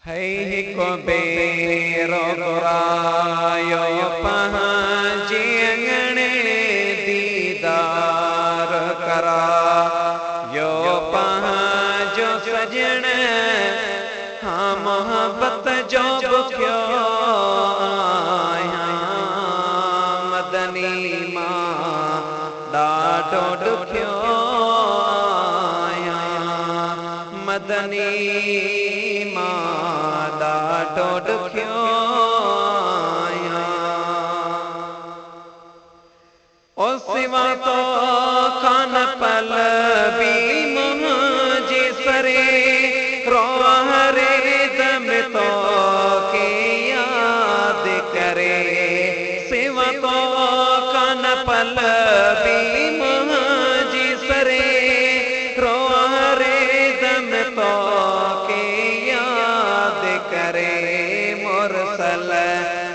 है को बेरो गुरायो पहांजे अंगणे दीदार करा यो पहांजो सजण हाँ मोहब्बत जो बुक्यो आया मदनी मां ॾाढो ॾुखियो आया मदनी ॾाढो ॾुखियो आया ओ सिवा तो खान पल भी मुझे सरे रोहरे दम तो के याद करे सिवा तो खान पल भी मुझे सरे रोहरे दम तो मुरसल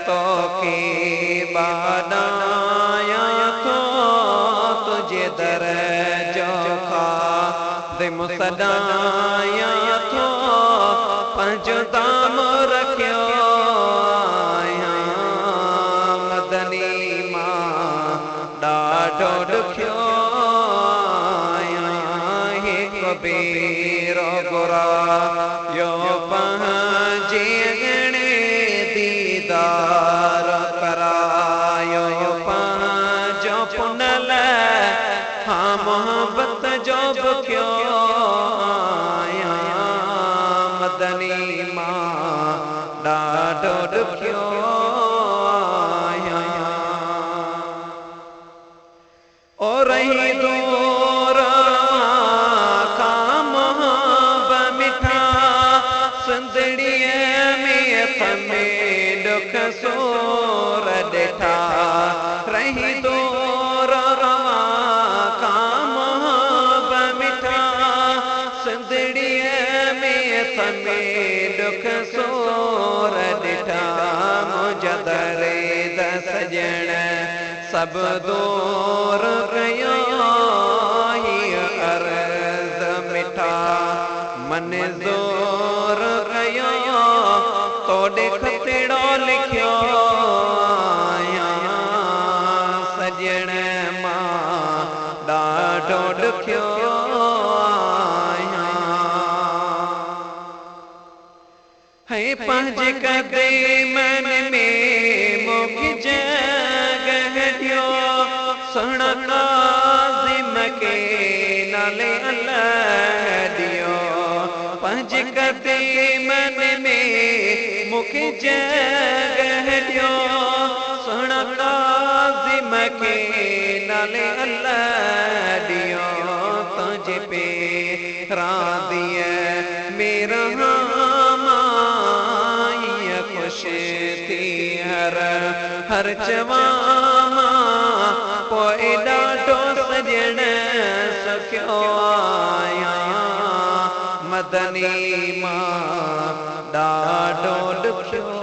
तो के बादाया तो तुझे दर जो खा दे मुसदाया तो पंज दाम रखियो आया मदनी मां ॾाढो ॾुखियो आया हिक बेरो गुरा यो पहांजे दीदार करायो पांजो पुनल हाँ मोहब्बत जो बुक्यो आया मदनी मां ॾाढो ॾुखियो आया ओ रही दूर का मोहब्बत मिठा संदड़ीअ में थमे दुख सोर ॾिठा रही दूर का मोहब्बत मिठा संदड़ीअ में थमे दुख सोर ॾिठा मुंहिंजा दर्द सजण सब दूर कयो हीअ अर्ज़ मिठा मन ज़ोर कयो तोड़े खतड़ो लिखियो आया सजण मां ॾाढो ॾुखियो आया है पंहिंजे क़दमन में मूंखे जगह ॾियो सुहिणा काज़िम के नाले अल्लाह ॾियो पंहिंजे क़दमन में मूंखे जगह ॾियो सुहिणा काज़िम के नाले अल्लाह ॾियो तुंहिंजे पेरां दिए मेरा मां खुश थी हर चवां पोइ ॾाढो सजण सुखियो आया मदनी मां ॾाढो ॾुखियो